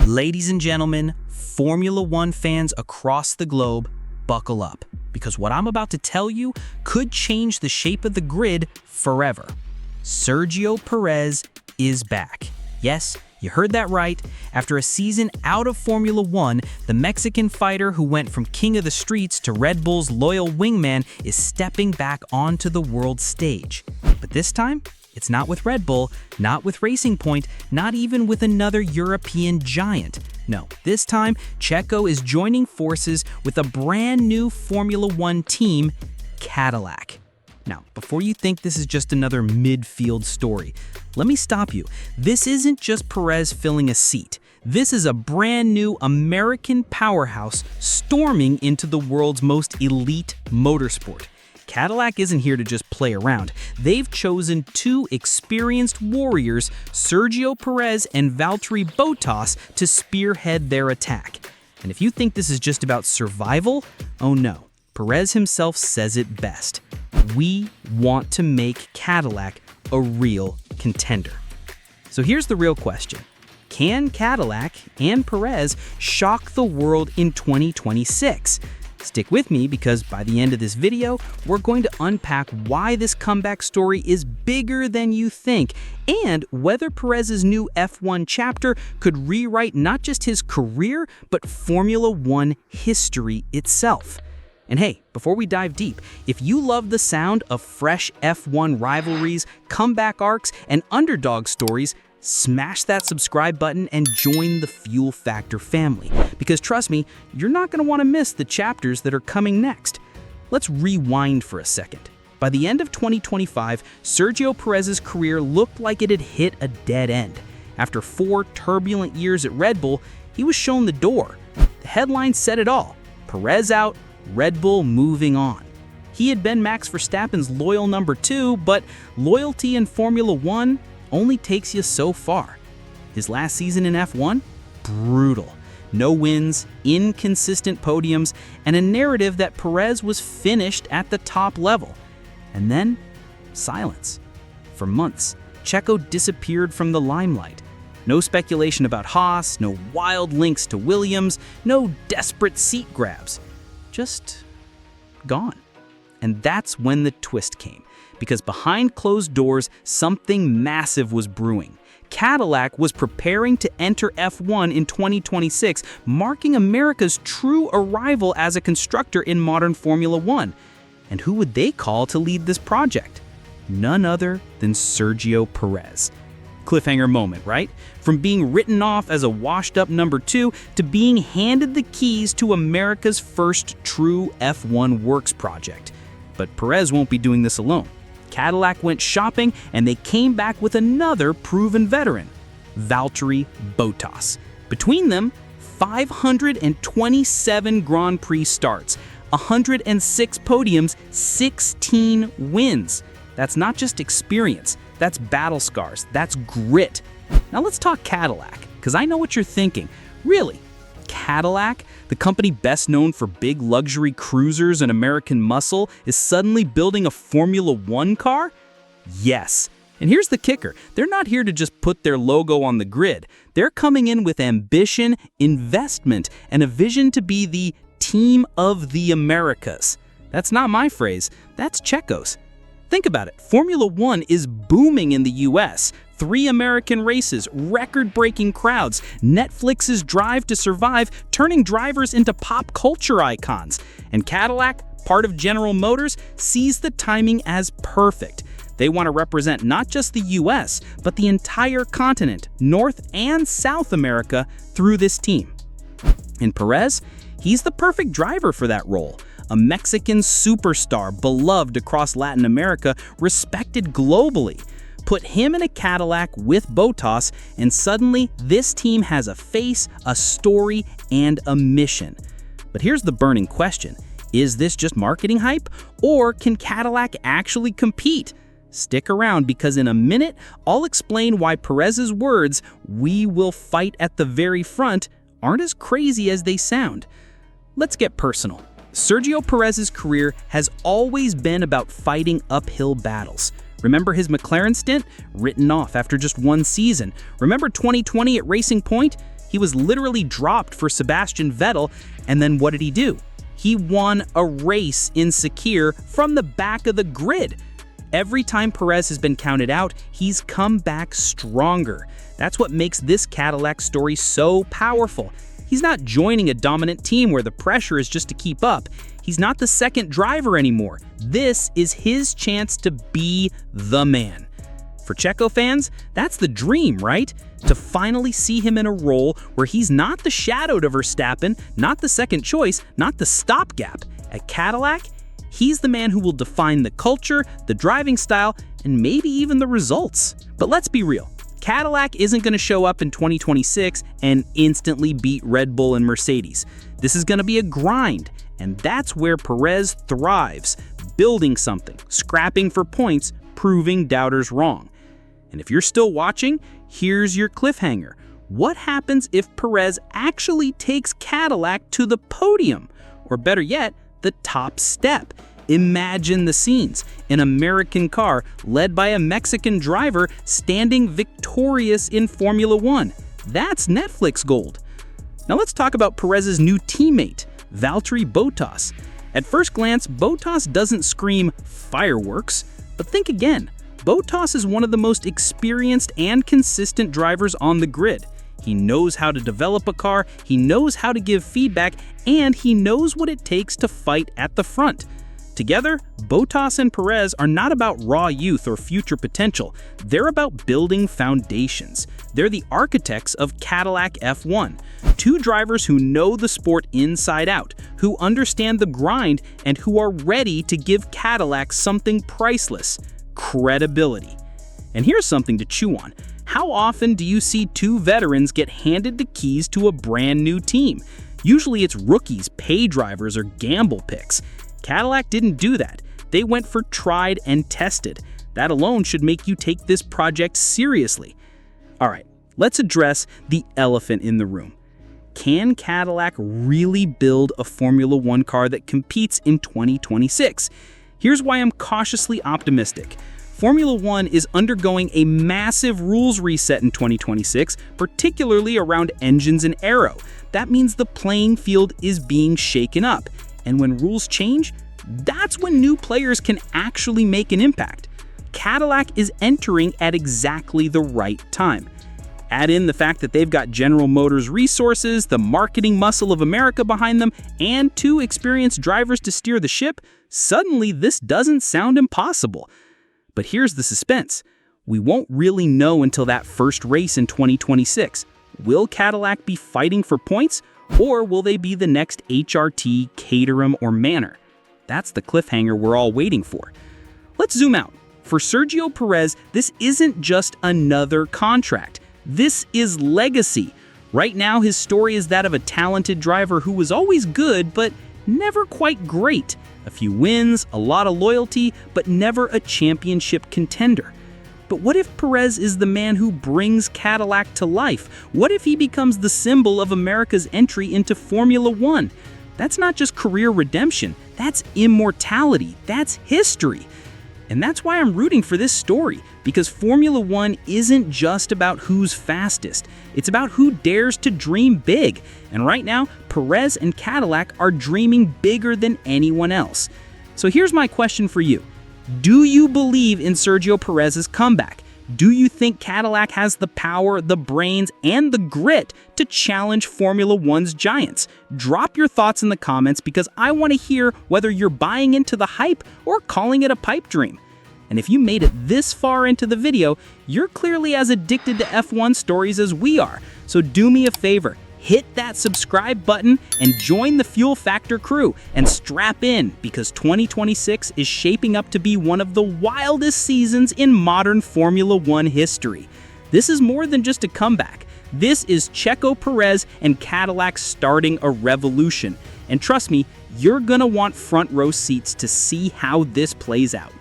Ladies and gentlemen, Formula One fans across the globe, buckle up, because what I'm about to tell you could change the shape of the grid forever. Sergio Perez is back. Yes, you heard that right. After a season out of Formula One, the Mexican fighter who went from king of the streets to Red Bull's loyal wingman is stepping back onto the world stage. But this time, it's not with Red Bull, not with Racing Point, not even with another European giant. No, this time, Checo is joining forces with a brand new Formula One team, Cadillac. Now, before you think this is just another midfield story, let me stop you. This isn't just Perez filling a seat. This is a brand new American powerhouse storming into the world's most elite motorsport. Cadillac isn't here to just play around. They've chosen two experienced warriors, Sergio Perez and Valtteri Bottas, to spearhead their attack. And if you think this is just about survival, oh no. Perez himself says it best. We want to make Cadillac a real contender. So here's the real question. Can Cadillac and Perez shock the world in 2026? Stick with me because by the end of this video, we're going to unpack why this comeback story is bigger than you think and whether Perez's new F1 chapter could rewrite not just his career, but Formula One history itself. And hey, before we dive deep, if you love the sound of fresh F1 rivalries, comeback arcs, and underdog stories, smash that subscribe button and join the Fuel Factor family. Because trust me, you're not going to want to miss the chapters that are coming next. Let's rewind for a second. By the end of 2025, Sergio Perez's career looked like it had hit a dead end. After 4 turbulent years at Red Bull, he was shown the door. The headlines said it all. Perez out, Red Bull moving on. He had been Max Verstappen's loyal number 2, but loyalty in Formula One only takes you so far. His last season in F1? Brutal. No wins, inconsistent podiums, and a narrative that Perez was finished at the top level. And then, silence. For months, Checo disappeared from the limelight. No speculation about Haas, no wild links to Williams, no desperate seat grabs. Just gone. And that's when the twist came. Because behind closed doors, something massive was brewing. Cadillac was preparing to enter F1 in 2026, marking America's true arrival as a constructor in modern Formula One. And who would they call to lead this project? None other than Sergio Perez. Cliffhanger moment, right? From being written off as a washed-up number 2 to being handed the keys to America's first true F1 works project. But Perez won't be doing this alone. Cadillac went shopping, and they came back with another proven veteran, Valtteri Bottas. Between them, 527 Grand Prix starts, 106 podiums, 16 wins. That's not just experience, that's battle scars, that's grit. Now let's talk Cadillac, because I know what you're thinking. Really? Cadillac, the company best known for big luxury cruisers and American muscle, is suddenly building a Formula One car? Yes. And here's the kicker. They're not here to just put their logo on the grid. They're coming in with ambition, investment, and a vision to be the team of the Americas. That's not my phrase. That's Checo's. Think about it. Formula One is booming in the US. 3 American races, record-breaking crowds, Netflix's Drive to Survive, turning drivers into pop culture icons. And Cadillac, part of General Motors, sees the timing as perfect. They want to represent not just the US, but the entire continent, North and South America, through this team. And Perez, he's the perfect driver for that role. A Mexican superstar, beloved across Latin America, respected globally. Put him in a Cadillac with Bottas, and suddenly this team has a face, a story, and a mission. But here's the burning question. Is this just marketing hype, or can Cadillac actually compete? Stick around, because in a minute, I'll explain why Perez's words, "We will fight at the very front," aren't as crazy as they sound. Let's get personal. Sergio Perez's career has always been about fighting uphill battles. Remember his McLaren stint? Written off after just 1 season. Remember 2020 at Racing Point? He was literally dropped for Sebastian Vettel, and then what did he do? He won a race in Sakir from the back of the grid. Every time Perez has been counted out, he's come back stronger. That's what makes this Cadillac story so powerful. He's not joining a dominant team where the pressure is just to keep up. He's not the second driver anymore. This is his chance to be the man. For Checo fans, that's the dream, right? To finally see him in a role where he's not the shadow to Verstappen, not the second choice, not the stopgap. At Cadillac, he's the man who will define the culture, the driving style, and maybe even the results. But let's be real. Cadillac isn't going to show up in 2026 and instantly beat Red Bull and Mercedes. This is going to be a grind, and that's where Perez thrives, building something, scrapping for points, proving doubters wrong. And if you're still watching, here's your cliffhanger. What happens if Perez actually takes Cadillac to the podium? Or better yet, the top step. Imagine the scenes. An American car led by a Mexican driver standing victorious in Formula One. That's Netflix gold. Now let's talk about Perez's new teammate, Valtteri Bottas. At first glance, Bottas doesn't scream fireworks, but think again. Bottas is one of the most experienced and consistent drivers on the grid. He knows how to develop a car, he knows how to give feedback, and he knows what it takes to fight at the front. Together, Bottas and Perez are not about raw youth or future potential. They're about building foundations. They're the architects of Cadillac F1. Two drivers who know the sport inside out, who understand the grind, and who are ready to give Cadillac something priceless: credibility. And here's something to chew on. How often do you see two veterans get handed the keys to a brand new team? Usually it's rookies, pay drivers, or gamble picks. Cadillac didn't do that. They went for tried and tested. That alone should make you take this project seriously. All right, let's address the elephant in the room. Can Cadillac really build a Formula One car that competes in 2026? Here's why I'm cautiously optimistic. Formula One is undergoing a massive rules reset in 2026, particularly around engines and aero. That means the playing field is being shaken up. And when rules change, that's when new players can actually make an impact. Cadillac is entering at exactly the right time. Add in the fact that they've got General Motors resources, the marketing muscle of America behind them, and two experienced drivers to steer the ship, suddenly this doesn't sound impossible. But here's the suspense. We won't really know until that first race in 2026. Will Cadillac be fighting for points? Or will they be the next HRT, Caterham, or Manor? That's the cliffhanger we're all waiting for. Let's zoom out. For Sergio Perez, this isn't just another contract. This is legacy. Right now, his story is that of a talented driver who was always good, but never quite great. A few wins, a lot of loyalty, but never a championship contender. But what if Perez is the man who brings Cadillac to life? What if he becomes the symbol of America's entry into Formula One? That's not just career redemption, that's immortality, that's history. And that's why I'm rooting for this story, because Formula One isn't just about who's fastest, it's about who dares to dream big. And right now, Perez and Cadillac are dreaming bigger than anyone else. So here's my question for you. Do you believe in Sergio Perez's comeback? Do you think Cadillac has the power, the brains, and the grit to challenge Formula One's giants? Drop your thoughts in the comments because I want to hear whether you're buying into the hype or calling it a pipe dream. And if you made it this far into the video, you're clearly as addicted to F1 stories as we are. So do me a favor. Hit that subscribe button and join the Fuel Factor crew and strap in because 2026 is shaping up to be one of the wildest seasons in modern Formula One history. This is more than just a comeback. This is Checo Perez and Cadillac starting a revolution. And trust me, you're gonna want front row seats to see how this plays out.